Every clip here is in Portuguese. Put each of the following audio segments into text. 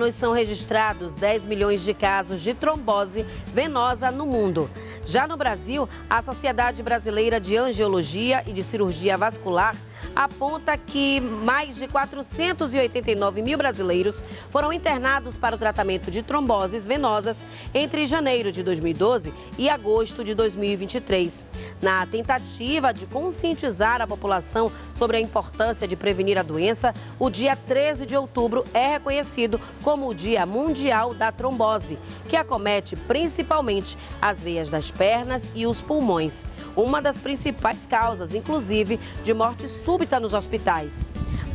anos são registrados 10 milhões de casos de trombose venosa no mundo. Já no Brasil, a Sociedade Brasileira de Angiologia e de Cirurgia Vascular aponta que mais de 489 mil brasileiros foram internados para o tratamento de tromboses venosas entre janeiro de 2012 e agosto de 2023. Na tentativa de conscientizar a população sobre a importância de prevenir a doença, o dia 13 de outubro é reconhecido como o Dia Mundial da Trombose, que acomete principalmente as veias das pernas e os pulmões. Uma das principais causas, inclusive, de morte súbita nos hospitais.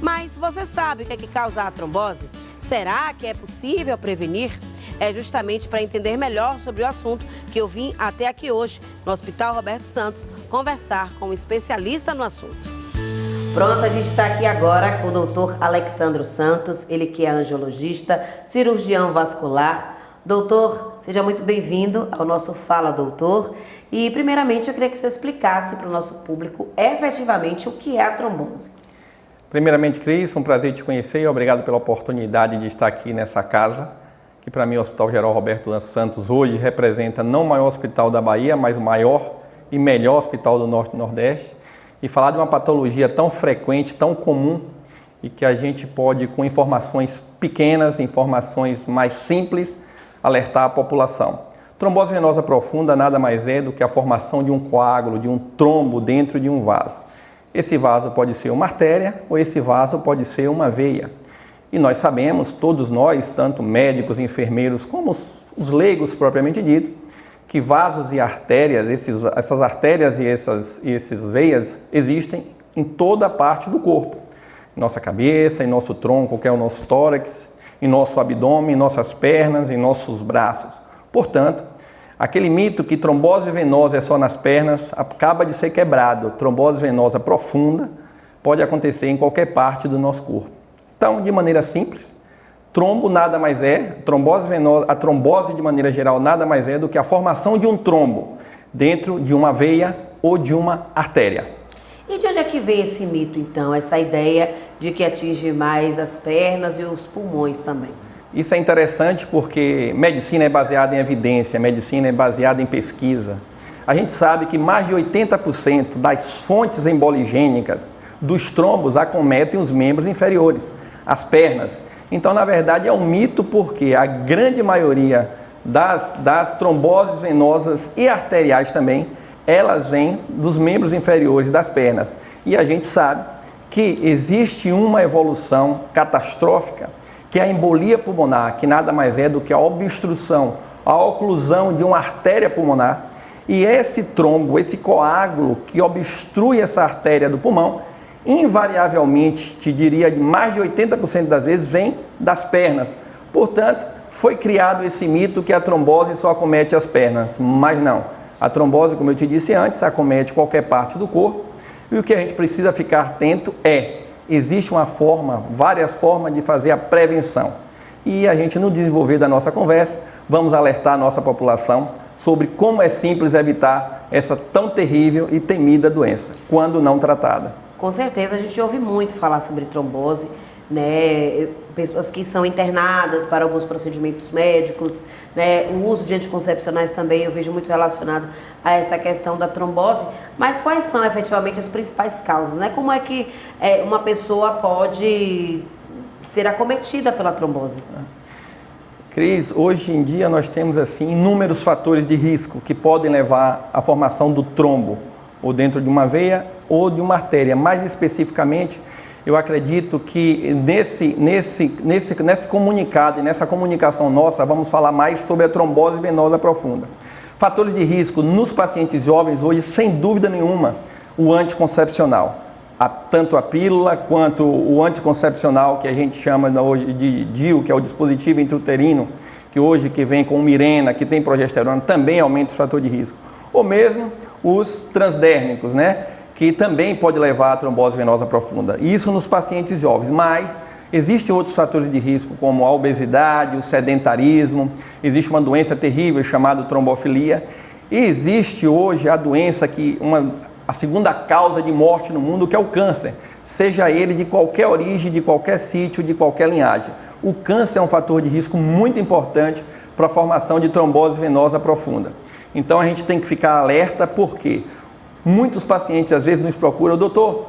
Mas você sabe o que é que causa a trombose? Será que é possível prevenir? É justamente para entender melhor sobre o assunto que eu vim até aqui hoje, no Hospital Roberto Santos, conversar com um especialista no assunto. Pronto, a gente está aqui agora com o doutor Alexandro Santos, ele que é angiologista, cirurgião vascular. Doutor, seja muito bem-vindo ao nosso Fala Doutor. E, primeiramente, eu queria que você explicasse para o nosso público efetivamente o que é a trombose. Primeiramente, Cris, um prazer te conhecer e obrigado pela oportunidade de estar aqui nessa casa, que para mim o Hospital Geral Roberto Santos hoje representa não o maior hospital da Bahia, mas o maior e melhor hospital do Norte e Nordeste. E falar de uma patologia tão frequente, tão comum, e que a gente pode, com informações pequenas, informações mais simples, alertar a população. Trombose venosa profunda nada mais é do que a formação de um coágulo, de um trombo dentro de um vaso. Esse vaso pode ser uma artéria ou esse vaso pode ser uma veia. E nós sabemos, todos nós, tanto médicos, enfermeiros, como os leigos propriamente dito, que vasos e artérias, essas artérias e essas veias existem em toda a parte do corpo. Em nossa cabeça, em nosso tronco, que é o nosso tórax, em nosso abdômen, em nossas pernas, em nossos braços. Portanto, aquele mito que trombose venosa é só nas pernas acaba de ser quebrado. Trombose venosa profunda pode acontecer em qualquer parte do nosso corpo. Então, de maneira simples, trombo nada mais é, a trombose de maneira geral nada mais é do que a formação de um trombo dentro de uma veia ou de uma artéria. E de onde é que vem esse mito, então, essa ideia de que atinge mais as pernas e os pulmões também? Isso é interessante porque medicina é baseada em evidência, medicina é baseada em pesquisa. A gente sabe que mais de 80% das fontes emboligênicas dos trombos acometem os membros inferiores, as pernas. Então, na verdade, é um mito porque a grande maioria das tromboses venosas e arteriais também, elas vêm dos membros inferiores das pernas. E a gente sabe que existe uma evolução catastrófica, que é a embolia pulmonar, que nada mais é do que a obstrução, a oclusão de uma artéria pulmonar. E esse trombo, esse coágulo que obstrui essa artéria do pulmão, invariavelmente, te diria, de mais de 80% das vezes, vem das pernas. Portanto, foi criado esse mito que a trombose só acomete as pernas, mas não. A trombose, como eu te disse antes, acomete qualquer parte do corpo. E o que a gente precisa ficar atento existe várias formas de fazer a prevenção. E a gente, no desenvolver da nossa conversa, vamos alertar a nossa população sobre como é simples evitar essa tão terrível e temida doença, quando não tratada. Com certeza, a gente ouve muito falar sobre trombose, né? Pessoas que são internadas para alguns procedimentos médicos, né? O uso de anticoncepcionais também eu vejo muito relacionado a essa questão da trombose. Mas quais são efetivamente as principais causas, né? Como é que uma pessoa pode ser acometida pela trombose? Cris, hoje em dia nós temos assim inúmeros fatores de risco que podem levar à formação do trombo, ou dentro de uma veia ou de uma artéria. Mais especificamente, eu acredito que nesse comunicado e nessa comunicação nossa, vamos falar mais sobre a trombose venosa profunda. Fatores de risco nos pacientes jovens hoje, sem dúvida nenhuma, o anticoncepcional. Tanto a pílula quanto o anticoncepcional, que a gente chama hoje de DIU, que é o dispositivo intrauterino, que vem com Mirena, que tem progesterona, também aumenta o fator de risco. Ou mesmo os transdérmicos, né? Que também pode levar à trombose venosa profunda. Isso nos pacientes jovens, mas existem outros fatores de risco, como a obesidade, o sedentarismo, existe uma doença terrível chamada trombofilia, e existe hoje a doença a segunda causa de morte no mundo, que é o câncer, seja ele de qualquer origem, de qualquer sítio, de qualquer linhagem. O câncer é um fator de risco muito importante para a formação de trombose venosa profunda. Então a gente tem que ficar alerta, porque muitos pacientes às vezes nos procuram: doutor,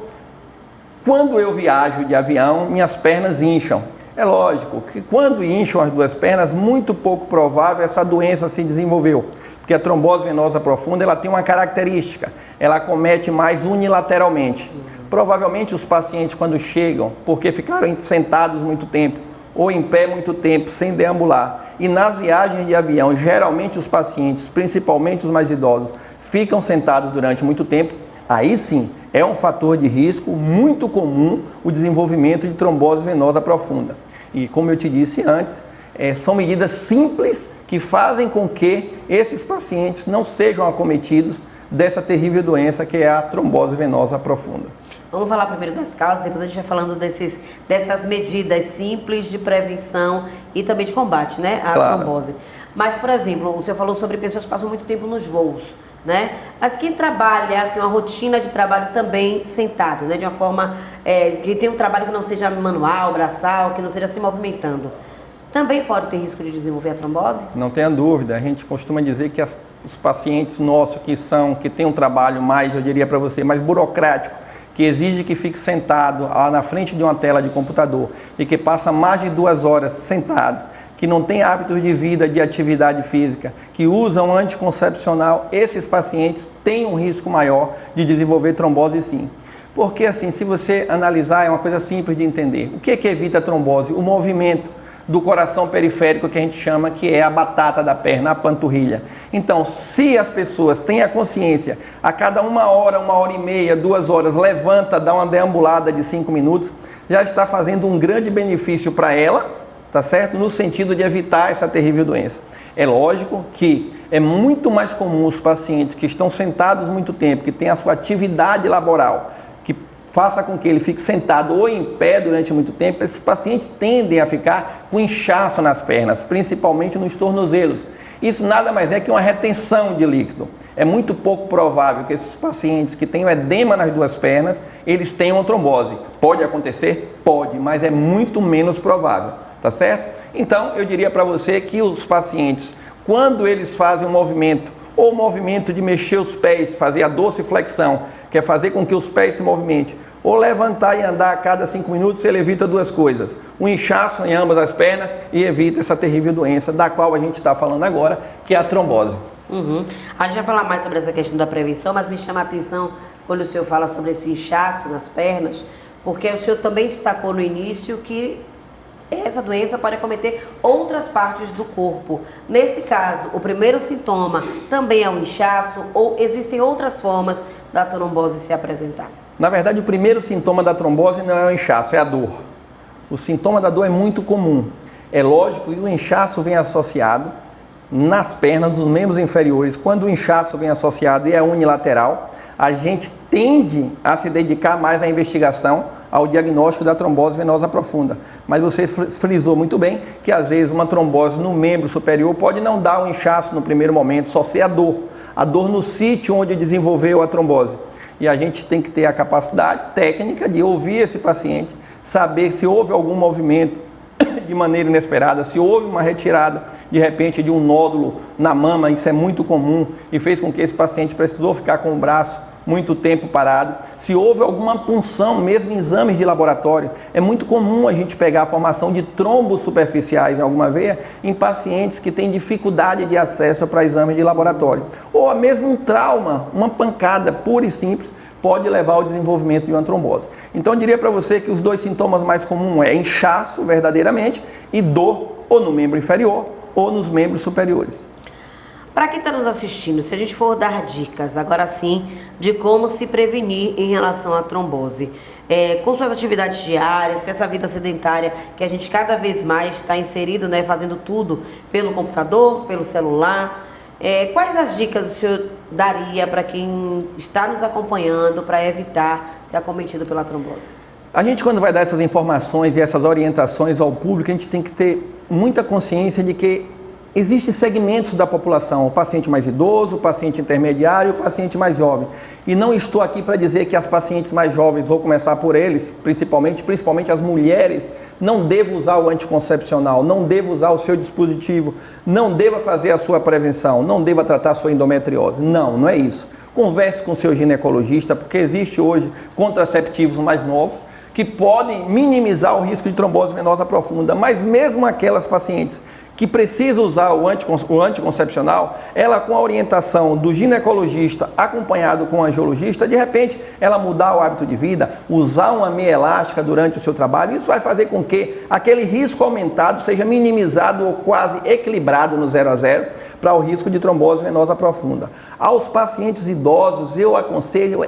quando eu viajo de avião, minhas pernas incham. É lógico que quando incham as duas pernas, muito pouco provável essa doença se desenvolveu, porque a trombose venosa profunda ela tem uma característica, ela acomete mais unilateralmente. Provavelmente os pacientes, quando chegam, porque ficaram sentados muito tempo, ou em pé muito tempo, sem deambular, e nas viagens de avião, geralmente os pacientes, principalmente os mais idosos, ficam sentados durante muito tempo, aí sim é um fator de risco muito comum o desenvolvimento de trombose venosa profunda. E como eu te disse antes, são medidas simples que fazem com que esses pacientes não sejam acometidos dessa terrível doença que é a trombose venosa profunda. Vamos falar primeiro das causas, depois a gente vai falando dessas medidas simples de prevenção e também de combate, né, à trombose. Mas, por exemplo, o senhor falou sobre pessoas que passam muito tempo nos voos, né? Mas quem trabalha, tem uma rotina de trabalho também sentado, né? De uma forma, que tem um trabalho que não seja manual, braçal, que não seja se movimentando, também pode ter risco de desenvolver a trombose? Não tenha dúvida, a gente costuma dizer que os pacientes nossos que têm um trabalho mais, eu diria para você, mais burocrático, que exige que fique sentado na frente de uma tela de computador e que passa mais de 2 horas sentado, que não tem hábitos de vida, de atividade física, que usam anticoncepcional, esses pacientes têm um risco maior de desenvolver trombose sim. Porque assim, se você analisar, é uma coisa simples de entender. O que é que evita a trombose? O movimento do coração periférico, que a gente chama, que é a batata da perna, a panturrilha. Então, se as pessoas têm a consciência, a cada 1 hora, 1h30, 2 horas, levanta, dá uma deambulada de 5 minutos, já está fazendo um grande benefício para ela, tá certo? No sentido de evitar essa terrível doença. É lógico que é muito mais comum os pacientes que estão sentados muito tempo, que têm a sua atividade laboral, que faça com que ele fique sentado ou em pé durante muito tempo, esses pacientes tendem a ficar com inchaço nas pernas, principalmente nos tornozelos. Isso nada mais é que uma retenção de líquido. É muito pouco provável que esses pacientes que têm edema nas 2 pernas, eles tenham trombose. Pode acontecer? Pode, mas é muito menos provável, tá certo? Então, eu diria para você que os pacientes, quando eles fazem um movimento, ou o movimento de mexer os pés, fazer a dorsiflexão, que é fazer com que os pés se movimentem, ou levantar e andar a cada 5 minutos, ele evita 2 coisas: o inchaço em ambas as pernas e evita essa terrível doença da qual a gente está falando agora, que é a trombose. A gente vai falar mais sobre essa questão da prevenção, mas me chama a atenção quando o senhor fala sobre esse inchaço nas pernas, porque o senhor também destacou no início que essa doença pode acometer outras partes do corpo. Nesse caso, o primeiro sintoma também é o inchaço, ou existem outras formas da trombose se apresentar? Na verdade, o primeiro sintoma da trombose não é o inchaço, é a dor. O sintoma da dor é muito comum. É lógico que o inchaço vem associado nas pernas, nos membros inferiores. Quando o inchaço vem associado e é unilateral, a gente tende a se dedicar mais à investigação, ao diagnóstico da trombose venosa profunda. Mas você frisou muito bem que às vezes uma trombose no membro superior pode não dar um inchaço no primeiro momento, só ser a dor no sítio onde desenvolveu a trombose. E a gente tem que ter a capacidade técnica de ouvir esse paciente, saber se houve algum movimento de maneira inesperada, se houve uma retirada de repente de um nódulo na mama, isso é muito comum e fez com que esse paciente precisou ficar com o braço muito tempo parado. Se houve alguma punção, mesmo em exames de laboratório, é muito comum a gente pegar a formação de trombos superficiais em alguma veia em pacientes que têm dificuldade de acesso para exames de laboratório. Ou mesmo um trauma, uma pancada pura e simples, pode levar ao desenvolvimento de uma trombose. Então eu diria para você que os 2 sintomas mais comuns é inchaço verdadeiramente e dor ou no membro inferior ou nos membros superiores. Para quem está nos assistindo, se a gente for dar dicas, agora sim, de como se prevenir em relação à trombose, com suas atividades diárias, com essa vida sedentária que a gente cada vez mais está inserido, né, fazendo tudo pelo computador, pelo celular, quais as dicas o senhor daria para quem está nos acompanhando para evitar ser acometido pela trombose? A gente, quando vai dar essas informações e essas orientações ao público, a gente tem que ter muita consciência de que Existem segmentos da população, o paciente mais idoso, o paciente intermediário e o paciente mais jovem. E não estou aqui para dizer que as pacientes mais jovens, vou começar por eles, principalmente as mulheres, não devam usar o anticoncepcional, não devam usar o seu dispositivo, não deva fazer a sua prevenção, não deva tratar a sua endometriose. Não, não é isso. Converse com o seu ginecologista, porque existe hoje contraceptivos mais novos que podem minimizar o risco de trombose venosa profunda, mas mesmo aquelas pacientes que precisa usar o anticoncepcional, ela com a orientação do ginecologista, acompanhado com o angiologista, de repente ela mudar o hábito de vida, usar uma meia elástica durante o seu trabalho, isso vai fazer com que aquele risco aumentado seja minimizado ou quase equilibrado no 0 a 0 para o risco de trombose venosa profunda. Aos pacientes idosos, eu aconselho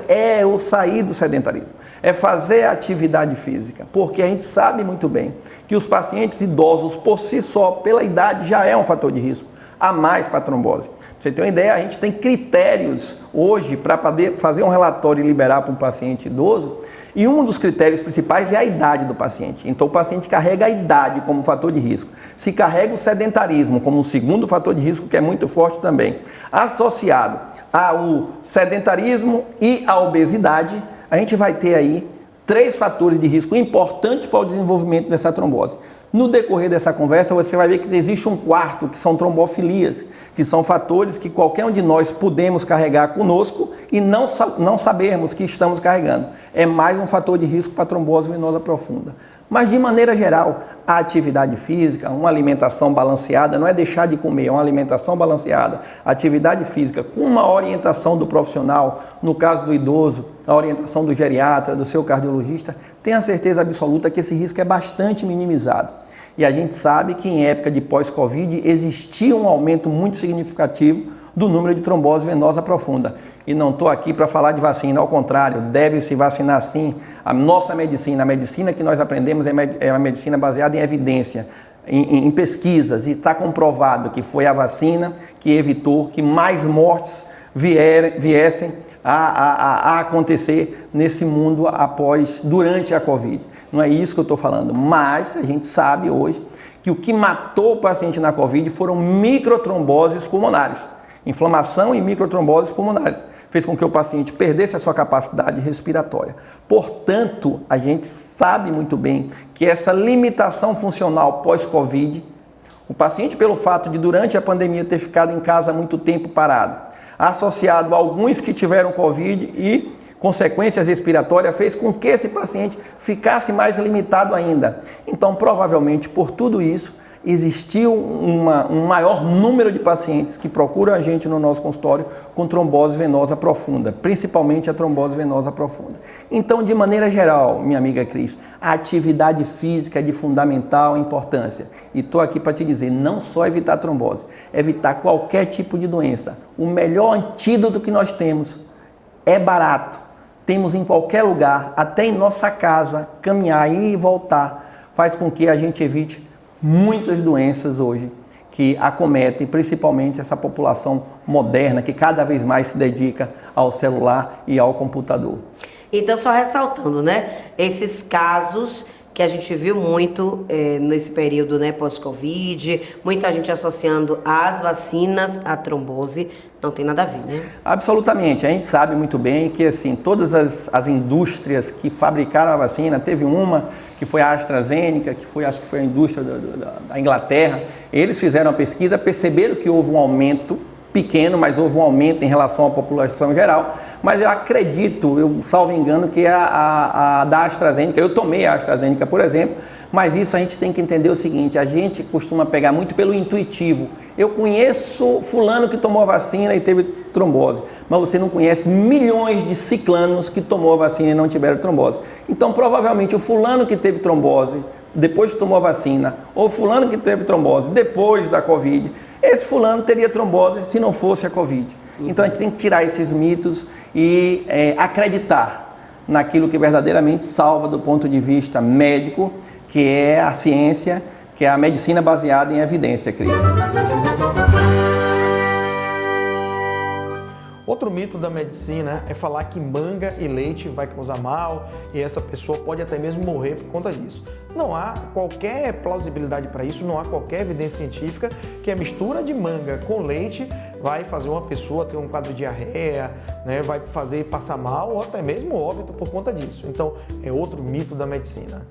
o sair do sedentarismo, é fazer atividade física, porque a gente sabe muito bem que os pacientes idosos, por si só, pela idade, já é um fator de risco a mais para a trombose. Pra você ter uma ideia, a gente tem critérios hoje para poder fazer um relatório e liberar para um paciente idoso, e um dos critérios principais é a idade do paciente. Então o paciente carrega a idade como fator de risco. Se carrega o sedentarismo como um segundo fator de risco, que é muito forte também, associado ao sedentarismo e à obesidade, a gente vai ter aí 3 fatores de risco importantes para o desenvolvimento dessa trombose. No decorrer dessa conversa, você vai ver que existe um quarto, que são trombofilias, que são fatores que qualquer um de nós podemos carregar conosco e não sabermos que estamos carregando. É mais um fator de risco para a trombose venosa profunda. Mas, de maneira geral, a atividade física, uma alimentação balanceada, não é deixar de comer, é uma alimentação balanceada. A atividade física, com uma orientação do profissional, no caso do idoso, a orientação do geriatra, do seu cardiologista, tenha certeza absoluta que esse risco é bastante minimizado. E a gente sabe que em época de pós-Covid existia um aumento muito significativo do número de trombose venosa profunda. E não estou aqui para falar de vacina, ao contrário, deve-se vacinar sim. A nossa medicina, a medicina que nós aprendemos é uma medicina baseada em evidência, em pesquisas, e está comprovado que foi a vacina que evitou que mais mortes viessem a acontecer nesse mundo durante a Covid. Não é isso que eu estou falando, mas a gente sabe hoje que o que matou o paciente na Covid foram microtromboses pulmonares, inflamação e microtromboses pulmonares. Fez com que o paciente perdesse a sua capacidade respiratória. Portanto, a gente sabe muito bem que essa limitação funcional pós-Covid, o paciente, pelo fato de durante a pandemia ter ficado em casa muito tempo parado, associado a alguns que tiveram Covid e consequências respiratórias, fez com que esse paciente ficasse mais limitado ainda. Então, provavelmente, por tudo isso, existiu um maior número de pacientes que procuram a gente no nosso consultório com trombose venosa profunda, principalmente a trombose venosa profunda. Então, de maneira geral, minha amiga Cris, a atividade física é de fundamental importância. E estou aqui para te dizer, não só evitar trombose, evitar qualquer tipo de doença. O melhor antídoto que nós temos é barato. Temos em qualquer lugar, até em nossa casa, caminhar, ir e voltar, faz com que a gente evite muitas doenças hoje que acometem principalmente essa população moderna que cada vez mais se dedica ao celular e ao computador. Então, só ressaltando, né, esses casos que a gente viu muito nesse período, né, pós-Covid, muita gente associando as vacinas à trombose, não tem nada a ver, né? Absolutamente, a gente sabe muito bem que assim, todas as indústrias que fabricaram a vacina, teve uma que foi a AstraZeneca, acho que foi a indústria da Inglaterra, eles fizeram a pesquisa, perceberam que houve um aumento pequeno, mas houve um aumento em relação à população geral, mas eu acredito, eu salvo engano, que a da AstraZeneca, eu tomei a AstraZeneca, por exemplo, mas isso a gente tem que entender o seguinte, a gente costuma pegar muito pelo intuitivo. Eu conheço fulano que tomou a vacina e teve trombose, mas você não conhece milhões de ciclanos que tomou a vacina e não tiveram trombose. Então, provavelmente, o fulano que teve trombose depois que tomou a vacina, ou fulano que teve trombose depois da Covid, esse fulano teria trombose se não fosse a Covid. Então, a gente tem que tirar esses mitos e acreditar naquilo que verdadeiramente salva do ponto de vista médico, que é a ciência, que é a medicina baseada em evidência, Cris. Outro mito da medicina é falar que manga e leite vai causar mal e essa pessoa pode até mesmo morrer por conta disso. Não há qualquer plausibilidade para isso, não há qualquer evidência científica que a mistura de manga com leite vai fazer uma pessoa ter um quadro de diarreia, né, vai fazer passar mal ou até mesmo óbito por conta disso. Então, é outro mito da medicina.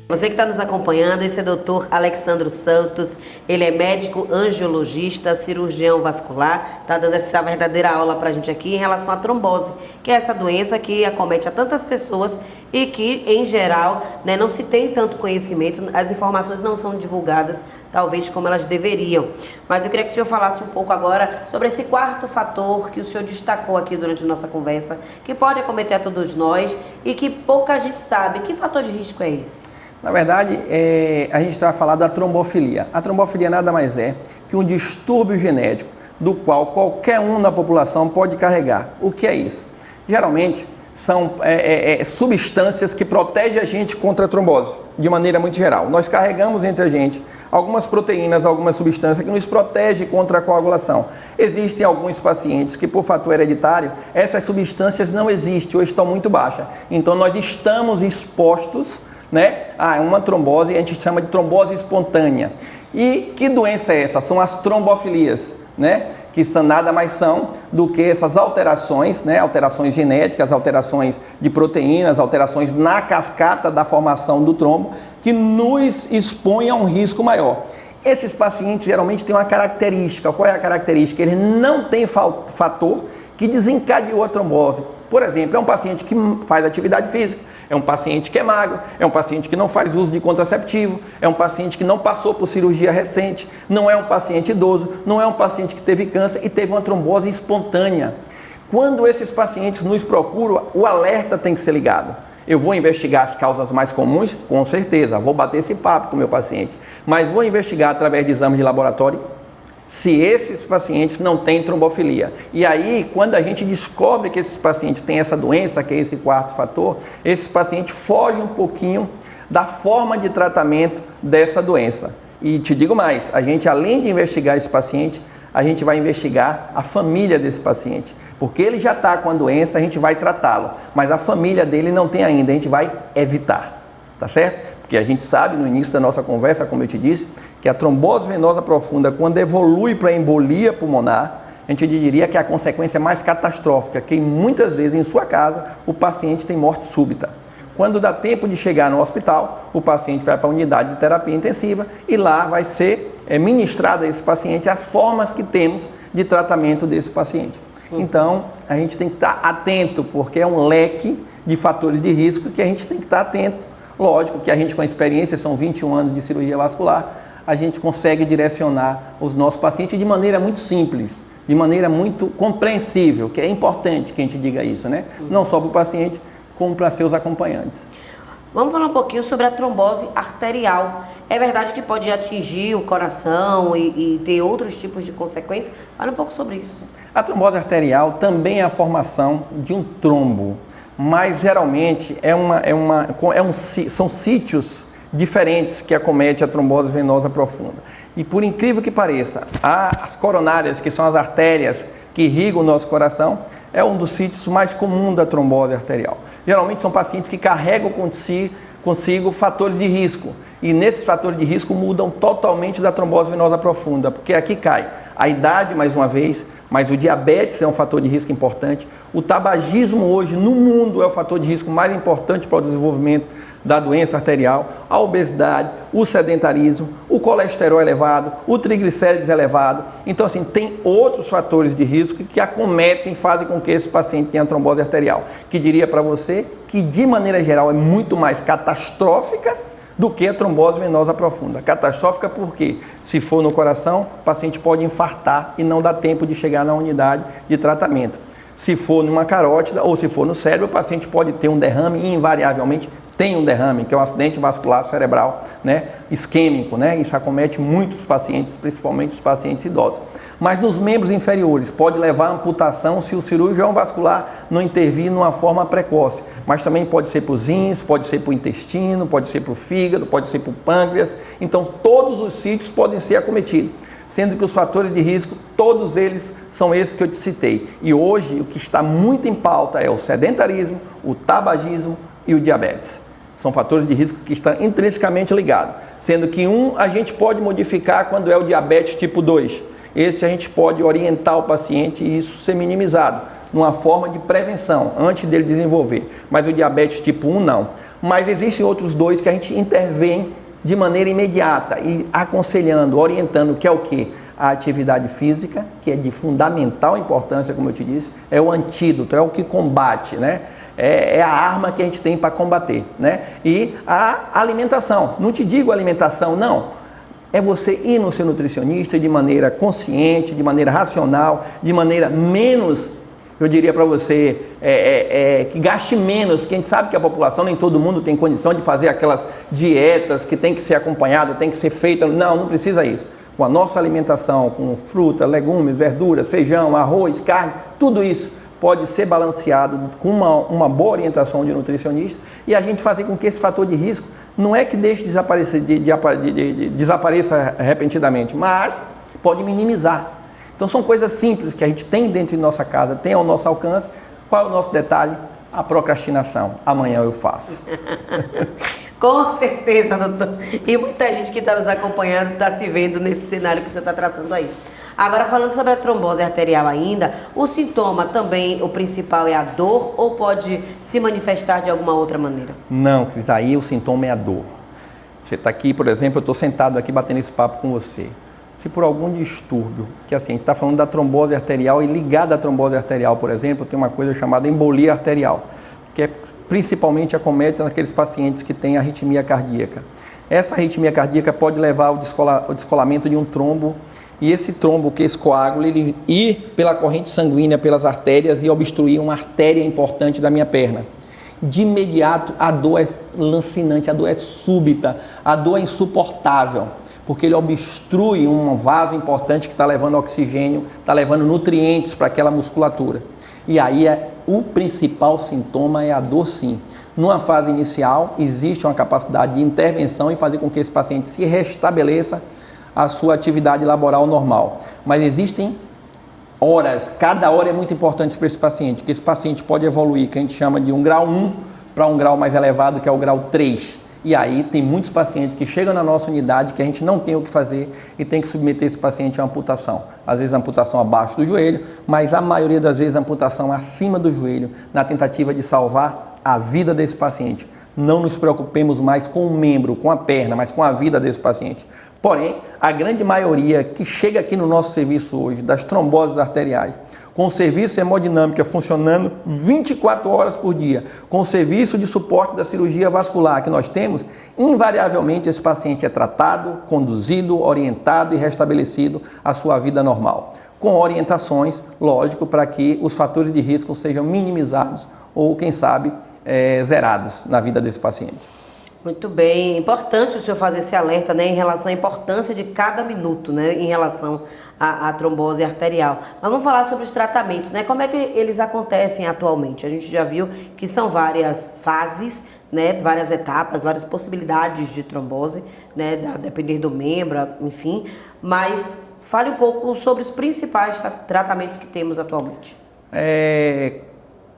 Você que está nos acompanhando, esse é o Dr. Alexandro Santos, ele é médico angiologista, cirurgião vascular, está dando essa verdadeira aula para a gente aqui em relação à trombose, que é essa doença que acomete a tantas pessoas e que, em geral, né, não se tem tanto conhecimento, as informações não são divulgadas, talvez como elas deveriam. Mas eu queria que o senhor falasse um pouco agora sobre esse quarto fator que o senhor destacou aqui durante a nossa conversa, que pode acometer a todos nós e que pouca gente sabe. Que fator de risco é esse? Na verdade, a gente vai falar da trombofilia. A trombofilia nada mais é que um distúrbio genético do qual qualquer um na população pode carregar. O que é isso? Geralmente são substâncias que protegem a gente contra a trombose, de maneira muito geral. Nós carregamos entre a gente algumas proteínas, algumas substâncias que nos protegem contra a coagulação. Existem alguns pacientes que, por fator hereditário, essas substâncias não existem ou estão muito baixas. Então, nós estamos expostos, né, a uma trombose, a gente chama de trombose espontânea. E que doença é essa? São as trombofilias, né, que nada mais são do que essas alterações, né, alterações genéticas, alterações de proteínas, alterações na cascata da formação do trombo, que nos expõem a um risco maior. Esses pacientes geralmente têm uma característica. Qual é a característica? Eles não têm fator que desencadeou a trombose. Por exemplo, é um paciente que faz atividade física, é um paciente que é magro, é um paciente que não faz uso de contraceptivo, é um paciente que não passou por cirurgia recente, não é um paciente idoso, não é um paciente que teve câncer e teve uma trombose espontânea. Quando esses pacientes nos procuram, o alerta tem que ser ligado. Eu vou investigar as causas mais comuns? Com certeza, vou bater esse papo com o meu paciente, mas vou investigar através de exames de laboratório se esses pacientes não têm trombofilia. E aí, quando a gente descobre que esses pacientes têm essa doença, que é esse quarto fator, esses pacientes fogem um pouquinho da forma de tratamento dessa doença. E te digo mais, a gente, além de investigar esse paciente, a gente vai investigar a família desse paciente. Porque ele já está com a doença, a gente vai tratá-lo, mas a família dele não tem ainda, a gente vai evitar, tá certo? Porque a gente sabe, no início da nossa conversa, como eu te disse, que a trombose venosa profunda, quando evolui para a embolia pulmonar, a gente diria que é a consequência mais catastrófica, que muitas vezes em sua casa o paciente tem morte súbita. Quando dá tempo de chegar no hospital, o paciente vai para a unidade de terapia intensiva e lá vai ser ministrado a esse paciente as formas que temos de tratamento desse paciente. Então, a gente tem que estar atento, porque é um leque de fatores de risco que a gente tem que estar atento. Lógico que a gente, com a experiência, são 21 anos de cirurgia vascular, a gente consegue direcionar os nossos pacientes de maneira muito simples, de maneira muito compreensível, que é importante que a gente diga isso, né? Não só para o paciente, como para seus acompanhantes. Vamos falar um pouquinho sobre a trombose arterial. É verdade que pode atingir o coração e ter outros tipos de consequências? Fala um pouco sobre isso. A arterial também é a formação de um trombo, mas geralmente são sítios diferentes que acomete a trombose venosa profunda. E por incrível que pareça, as coronárias, que são as artérias que irrigam o nosso coração, é um dos sítios mais comuns da trombose arterial. Geralmente são pacientes que carregam consigo fatores de risco. E nesses fatores de risco mudam totalmente da trombose venosa profunda, porque aqui cai a idade, mais uma vez, mas o diabetes é um fator de risco importante. O tabagismo hoje no mundo é o fator de risco mais importante para o desenvolvimento da doença arterial, a obesidade, o sedentarismo, o colesterol elevado, o triglicérides elevado. Então, assim, tem outros fatores de risco que acometem, fazem com que esse paciente tenha trombose arterial, que diria para você que, de maneira geral, é muito mais catastrófica do que a trombose venosa profunda. Catastrófica porque, se for no coração, o paciente pode infartar e não dá tempo de chegar na unidade de tratamento. Se for numa carótida ou se for no cérebro, o paciente pode ter um derrame e, invariavelmente, tem um derrame, que é um acidente vascular cerebral, né, isquêmico, né? Isso acomete muitos pacientes, principalmente os pacientes idosos. Mas nos membros inferiores pode levar à amputação se o cirurgião vascular não intervir de uma forma precoce. Mas também pode ser para os rins, pode ser para o intestino, pode ser para o fígado, pode ser para o pâncreas. Então todos os sítios podem ser acometidos, sendo que os fatores de risco, todos eles são esses que eu te citei. E hoje o que está muito em pauta é o sedentarismo, o tabagismo e o diabetes. São fatores de risco que estão intrinsecamente ligados, sendo que um a gente pode modificar quando é o diabetes tipo 2. Esse a gente pode orientar o paciente e isso ser minimizado, numa forma de prevenção, antes dele desenvolver. Mas o diabetes tipo 1 não. Mas existem outros dois que a gente intervém de maneira imediata e aconselhando, orientando, que é o quê? A atividade física, que é de fundamental importância, como eu te disse, é o antídoto, é o que combate, né? É a arma que a gente tem para combater, né? E a alimentação. Não te digo alimentação, não. É você ir no seu nutricionista de maneira consciente, de maneira racional, de maneira menos, eu diria para você, que gaste menos, porque a gente sabe que a população, nem todo mundo tem condição de fazer aquelas dietas que tem que ser acompanhada, tem que ser feita. Não precisa isso. Com a nossa alimentação, com fruta, legumes, verduras, feijão, arroz, carne, tudo isso pode ser balanceado com uma boa orientação de nutricionista e a gente fazer com que esse fator de risco não é que deixe de desapareça repentinamente, mas pode minimizar. Então são coisas simples que a gente tem dentro de nossa casa, tem ao nosso alcance. Qual é o nosso detalhe? A procrastinação. Amanhã eu faço. Com certeza, doutor. E muita gente que está nos acompanhando está se vendo nesse cenário que o senhor está traçando aí. Agora, falando sobre a trombose arterial ainda, o sintoma também, o principal é a dor ou pode se manifestar de alguma outra maneira? Não, Cris, aí o sintoma é a dor. Você está aqui, por exemplo, eu estou sentado aqui batendo esse papo com você. Se por algum distúrbio, que assim, a gente está falando da trombose arterial e ligada à trombose arterial, por exemplo, tem uma coisa chamada embolia arterial, que principalmente acomete naqueles pacientes que têm arritmia cardíaca. Essa arritmia cardíaca pode levar ao descolamento de um trombo, e esse trombo, que esse coágulo, ele ir pela corrente sanguínea, pelas artérias e obstruir uma artéria importante da minha perna. De imediato, a dor é lancinante, a dor é súbita, a dor é insuportável, porque ele obstrui um vaso importante que está levando oxigênio, está levando nutrientes para aquela musculatura. E aí, o principal sintoma é a dor, sim. Numa fase inicial, existe uma capacidade de intervenção e fazer com que esse paciente se restabeleça a sua atividade laboral normal. Mas existem horas, cada hora é muito importante para esse paciente, que esse paciente pode evoluir, que a gente chama de um grau 1 para um grau mais elevado, que é o grau 3. E aí tem muitos pacientes que chegam na nossa unidade que a gente não tem o que fazer e tem que submeter esse paciente a amputação. Às vezes a amputação abaixo do joelho, mas a maioria das vezes a amputação acima do joelho, na tentativa de salvar a vida desse paciente. Não nos preocupemos mais com o membro, com a perna, mas com a vida desse paciente. Porém, a grande maioria que chega aqui no nosso serviço hoje, das tromboses arteriais, com o serviço de hemodinâmica funcionando 24 horas por dia, com o serviço de suporte da cirurgia vascular que nós temos, invariavelmente esse paciente é tratado, conduzido, orientado e restabelecido à sua vida normal, com orientações, lógico, para que os fatores de risco sejam minimizados ou, quem sabe, zerados na vida desse paciente. Muito bem, importante o senhor fazer esse alerta, né, em relação à importância de cada minuto, né, em relação à trombose arterial. Mas vamos falar sobre os tratamentos, né, como é que eles acontecem atualmente? A gente já viu que são várias fases, né, várias etapas, várias possibilidades de trombose, né, a depender do membro, enfim, mas fale um pouco sobre os principais tratamentos que temos atualmente.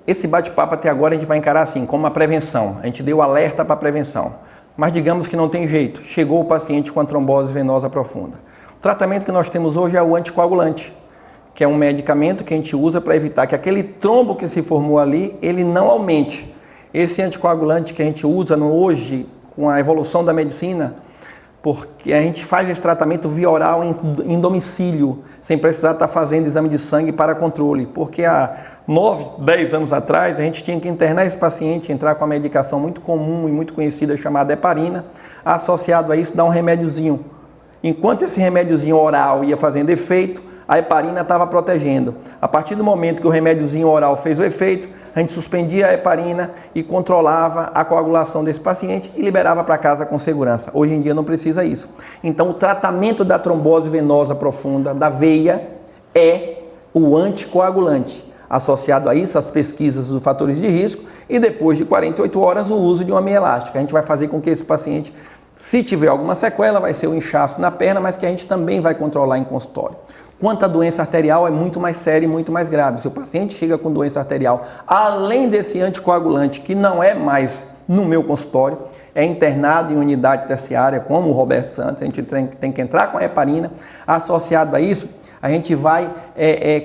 Esse bate-papo até agora a gente vai encarar assim, como uma prevenção. A gente deu alerta para a prevenção. Mas digamos que não tem jeito. Chegou o paciente com a trombose venosa profunda. O tratamento que nós temos hoje é o anticoagulante, que é um medicamento que a gente usa para evitar que aquele trombo que se formou ali, ele não aumente. Esse anticoagulante que a gente usa hoje, com a evolução da medicina, porque a gente faz esse tratamento via oral em domicílio, sem precisar estar fazendo exame de sangue para controle, porque há 9, 10 anos atrás, a gente tinha que internar esse paciente, entrar com uma medicação muito comum e muito conhecida chamada heparina, associado a isso dar um remédiozinho. Enquanto esse remédiozinho oral ia fazendo efeito, a heparina estava protegendo. A partir do momento que o remédiozinho oral fez o efeito, a gente suspendia a heparina e controlava a coagulação desse paciente e liberava para casa com segurança. Hoje em dia não precisa isso. Então o tratamento da trombose venosa profunda da veia é o anticoagulante. Associado a isso, as pesquisas dos fatores de risco e depois de 48 horas o uso de uma meia elástica. A gente vai fazer com que esse paciente, se tiver alguma sequela, vai ser um inchaço na perna, mas que a gente também vai controlar em consultório. Quanto à doença arterial, é muito mais séria e muito mais grave. Se o paciente chega com doença arterial, além desse anticoagulante, que não é mais no meu consultório, é internado em unidade terciária, como o Roberto Santos, a gente tem que entrar com a heparina. Associado a isso, a gente vai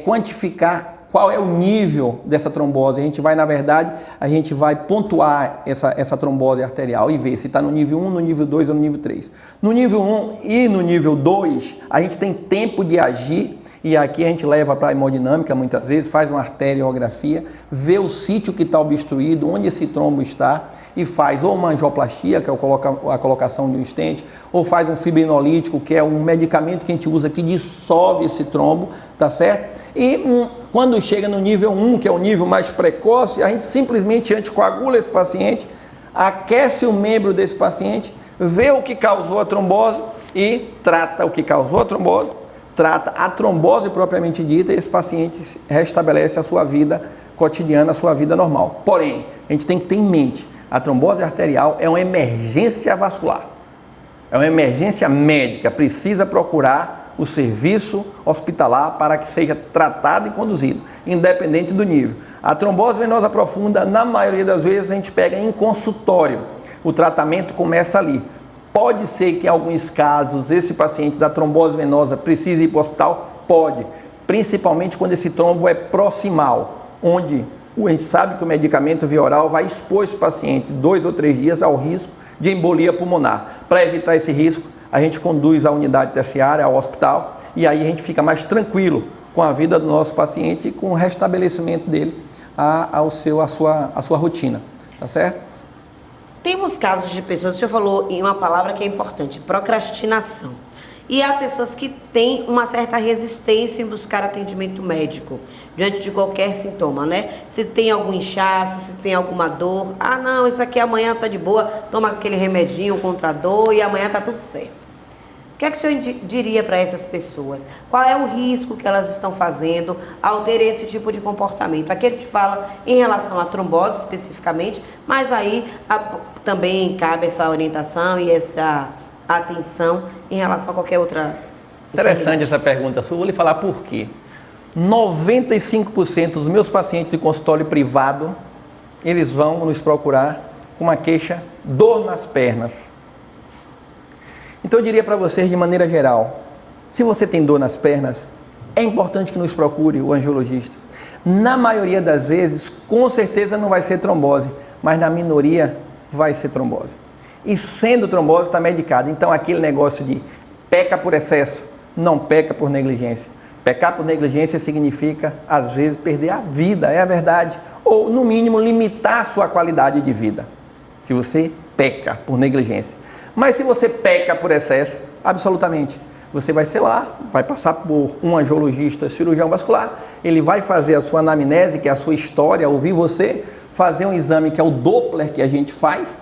quantificar qual é o nível dessa trombose. A gente vai, na verdade, a gente vai pontuar essa trombose arterial e ver se está no nível 1, no nível 2 ou no nível 3. No nível 1 e no nível 2, a gente tem tempo de agir e aqui a gente leva para a hemodinâmica muitas vezes, faz uma arteriografia, vê o sítio que está obstruído, onde esse trombo está e faz ou uma angioplastia, que é a colocação de um stent, ou faz um fibrinolítico, que é um medicamento que a gente usa que dissolve esse trombo, tá certo? E quando chega no nível 1, que é o nível mais precoce, a gente simplesmente anticoagula esse paciente, aquece o membro desse paciente, vê o que causou a trombose e trata o que causou a trombose, trata a trombose propriamente dita e esse paciente restabelece a sua vida cotidiana, a sua vida normal. Porém, a gente tem que ter em mente, a trombose arterial é uma emergência vascular, é uma emergência médica, precisa procurar o serviço hospitalar para que seja tratado e conduzido, independente do nível. A trombose venosa profunda, na maioria das vezes, a gente pega em consultório. O tratamento começa ali. Pode ser que em alguns casos esse paciente da trombose venosa precise ir para o hospital? Pode, principalmente quando esse trombo é proximal, onde a gente sabe que o medicamento via oral vai expor esse paciente 2 ou 3 dias ao risco de embolia pulmonar. Para evitar esse risco, a gente conduz à unidade terciária, ao hospital, e aí a gente fica mais tranquilo com a vida do nosso paciente e com o restabelecimento dele à sua rotina, tá certo? Temos casos de pessoas, o senhor falou em uma palavra que é importante, procrastinação. E há pessoas que têm uma certa resistência em buscar atendimento médico, diante de qualquer sintoma, né? Se tem algum inchaço, se tem alguma dor, não, isso aqui amanhã tá de boa, toma aquele remedinho contra a dor e amanhã tá tudo certo. O que é que o senhor diria para essas pessoas? Qual é o risco que elas estão fazendo ao ter esse tipo de comportamento? Aqui a gente fala em relação à trombose especificamente, mas aí também cabe essa orientação e essa atenção em relação a qualquer outra... Interessante essa pergunta sua, vou lhe falar por quê. 95% dos meus pacientes de consultório privado, eles vão nos procurar com uma queixa, dor nas pernas. Então eu diria para vocês de maneira geral, se você tem dor nas pernas, é importante que nos procure o angiologista. Na maioria das vezes, com certeza não vai ser trombose, mas na minoria vai ser trombose. E sendo trombose, está medicado. Então aquele negócio de peca por excesso, não peca por negligência. Pecar por negligência significa, às vezes, perder a vida, é a verdade. Ou, no mínimo, limitar a sua qualidade de vida, se você peca por negligência. Mas se você peca por excesso, absolutamente, você vai, sei lá, vai passar por um angiologista, cirurgião vascular, ele vai fazer a sua anamnese, que é a sua história, ouvir você, fazer um exame que é o Doppler que a gente faz,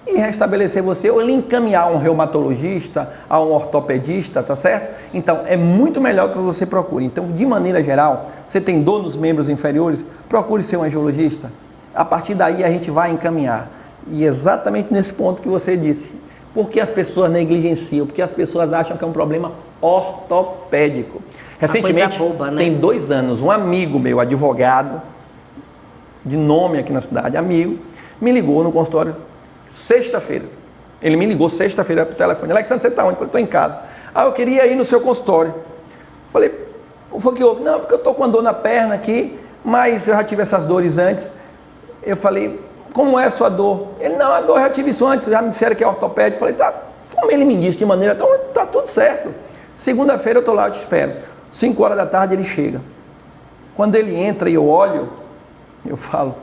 e restabelecer você, ou ele encaminhar a um reumatologista, a um ortopedista, tá certo? Então, é muito melhor que você procure. Então, de maneira geral, você tem dor nos membros inferiores, procure ser um angiologista. A partir daí, a gente vai encaminhar. E exatamente nesse ponto que você disse. Por que as pessoas negligenciam? Porque as pessoas acham que é um problema ortopédico. Recentemente, boba, né? Tem 2 anos, um amigo meu, advogado, de nome aqui na cidade, amigo, me ligou no consultório sexta-feira. Ele me ligou sexta-feira por telefone. Alexandre, você está onde? Eu falei, estou em casa. Eu queria ir no seu consultório. Falei, o que foi que houve? Não, porque eu estou com uma dor na perna aqui, mas eu já tive essas dores antes. Eu falei, como é a sua dor? Ele, não, a dor eu já tive isso antes, já me disseram que é ortopédico. Eu falei, tá, como ele me disse de maneira, então tá tudo certo. Segunda-feira eu estou lá, eu te espero. 5 horas da tarde ele chega. Quando ele entra e eu olho, eu falo,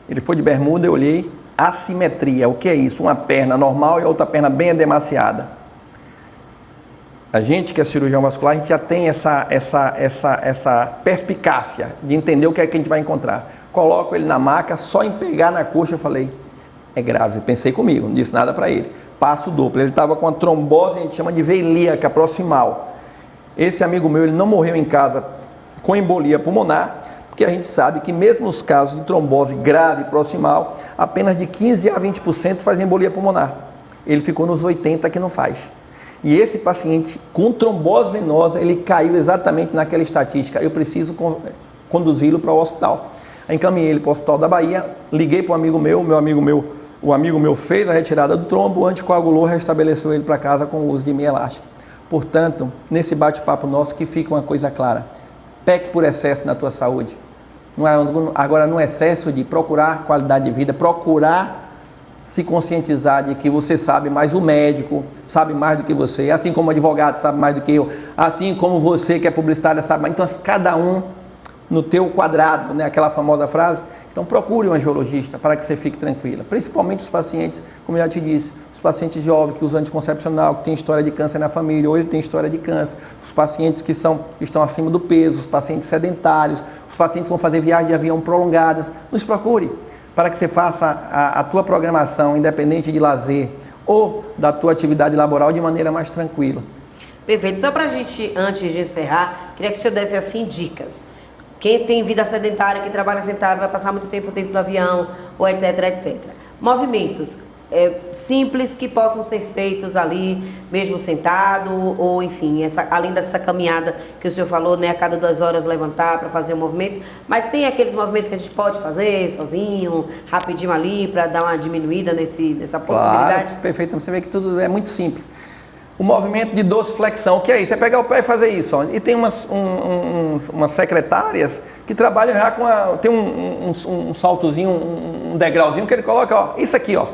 ele foi de bermuda, eu olhei, assimetria, o que é isso? Uma perna normal e a outra perna bem edemaciada. A gente que é cirurgião vascular, a gente já tem essa perspicácia de entender o que é que a gente vai encontrar. Coloco ele na maca, só em pegar na coxa eu falei, é grave. Pensei comigo, não disse nada para ele. Passo duplo. Ele estava com a trombose, a gente chama de veia ilíaca proximal. Esse amigo meu, ele não morreu em casa com embolia pulmonar, porque a gente sabe que mesmo nos casos de trombose grave proximal, apenas de 15 a 20% faz embolia pulmonar. Ele ficou nos 80% que não faz. E esse paciente com trombose venosa, ele caiu exatamente naquela estatística. Eu preciso conduzi-lo para o hospital. Aí encaminhei ele para o Hospital da Bahia, liguei para o amigo meu fez a retirada do trombo, anticoagulou, restabeleceu ele para casa com o uso de meia elástica. Portanto, nesse bate-papo nosso que fica uma coisa clara, peque por excesso na tua saúde. Agora, no excesso de procurar qualidade de vida, procurar se conscientizar de que você sabe mais, o médico sabe mais do que você, assim como o advogado sabe mais do que eu, assim como você que é publicitário sabe mais. Então, assim, cada um no teu quadrado, né? Aquela famosa frase. Então, procure um angiologista para que você fique tranquila. Principalmente os pacientes, como eu já te disse, os pacientes jovens que usam anticoncepcional, que têm história de câncer na família, ou ele tem história de câncer, os pacientes que estão acima do peso, os pacientes sedentários, os pacientes que vão fazer viagens de avião prolongadas. Nos procure para que você faça a tua programação, independente de lazer ou da tua atividade laboral, de maneira mais tranquila. Perfeito. Só para a gente, antes de encerrar, queria que o senhor desse assim dicas. Quem tem vida sedentária, que trabalha sentado, vai passar muito tempo dentro do avião, ou etc, etc. Movimentos simples que possam ser feitos ali, mesmo sentado, ou enfim, além dessa caminhada que o senhor falou, né, a cada 2 horas levantar para fazer um movimento, mas tem aqueles movimentos que a gente pode fazer sozinho, rapidinho ali, para dar uma diminuída nessa possibilidade? Claro, perfeito, você vê que tudo é muito simples. O movimento de dorsiflexão, o que é isso? É pegar o pé e fazer isso. Ó. E tem umas secretárias que trabalham já com tem um saltozinho, um degrauzinho que ele coloca, ó, isso aqui, ó.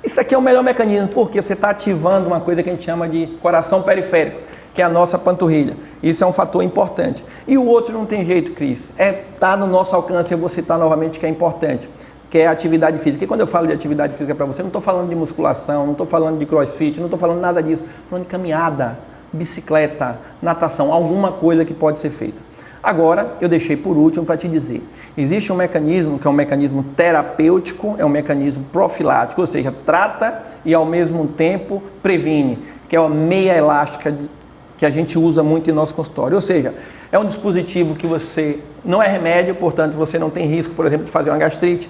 Isso aqui é o melhor mecanismo, porque você está ativando uma coisa que a gente chama de coração periférico, que é a nossa panturrilha. Isso é um fator importante. E o outro não tem jeito, Cris. Tá no nosso alcance, eu vou citar novamente que é importante, que é a atividade física. E quando eu falo de atividade física para você, não estou falando de musculação, não estou falando de crossfit, não estou falando nada disso. Estou falando de caminhada, bicicleta, natação, alguma coisa que pode ser feita. Agora, eu deixei por último para te dizer, existe um mecanismo que é um mecanismo terapêutico, é um mecanismo profilático, ou seja, trata e ao mesmo tempo previne, que é a meia elástica que a gente usa muito em nosso consultório. Ou seja, é um dispositivo que você não é remédio, portanto você não tem risco, por exemplo, de fazer uma gastrite,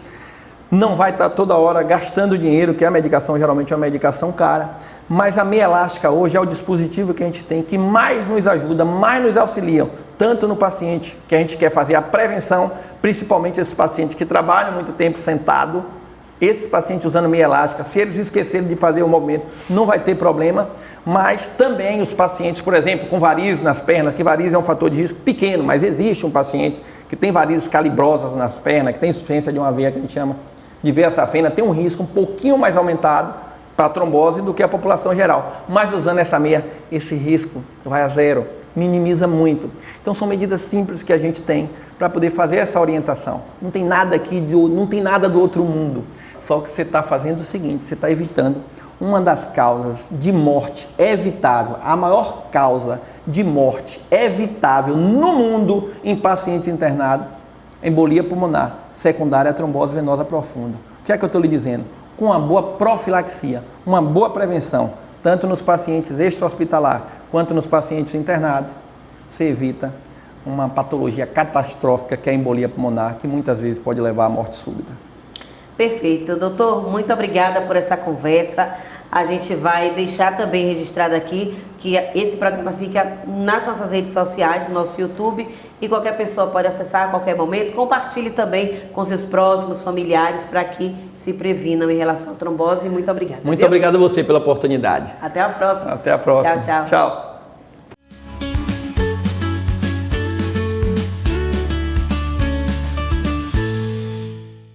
não vai estar toda hora gastando dinheiro, que a medicação geralmente é uma medicação cara, mas a meia elástica hoje é o dispositivo que a gente tem que mais nos ajuda, mais nos auxilia, tanto no paciente que a gente quer fazer a prevenção, principalmente esses pacientes que trabalham muito tempo sentado, esses pacientes usando meia elástica, se eles esquecerem de fazer o movimento, não vai ter problema, mas também os pacientes, por exemplo, com varizes nas pernas, que varizes é um fator de risco pequeno, mas existe um paciente que tem varizes calibrosas nas pernas, que tem insuficiência de uma veia que a gente chama de veia safena, tem um risco um pouquinho mais aumentado para a trombose do que a população geral. Mas usando essa meia, esse risco vai a zero, minimiza muito. Então são medidas simples que a gente tem para poder fazer essa orientação. Não tem nada aqui, não tem nada do outro mundo. Só que você está fazendo o seguinte, você está evitando uma das causas de morte evitável, a maior causa de morte evitável no mundo em pacientes internados, embolia pulmonar secundária à trombose venosa profunda. O que é que eu estou lhe dizendo? Com uma boa profilaxia, uma boa prevenção, tanto nos pacientes extra-hospitalar quanto nos pacientes internados, você evita uma patologia catastrófica que é a embolia pulmonar, que muitas vezes pode levar à morte súbita. Perfeito. Doutor, muito obrigada por essa conversa. A gente vai deixar também registrado aqui que esse programa fica nas nossas redes sociais, no nosso YouTube, e qualquer pessoa pode acessar a qualquer momento. Compartilhe também com seus próximos familiares para que se previnam em relação à trombose. Muito obrigada. Muito obrigado a você pela oportunidade. Até a próxima. Até a próxima. Tchau, tchau. Tchau.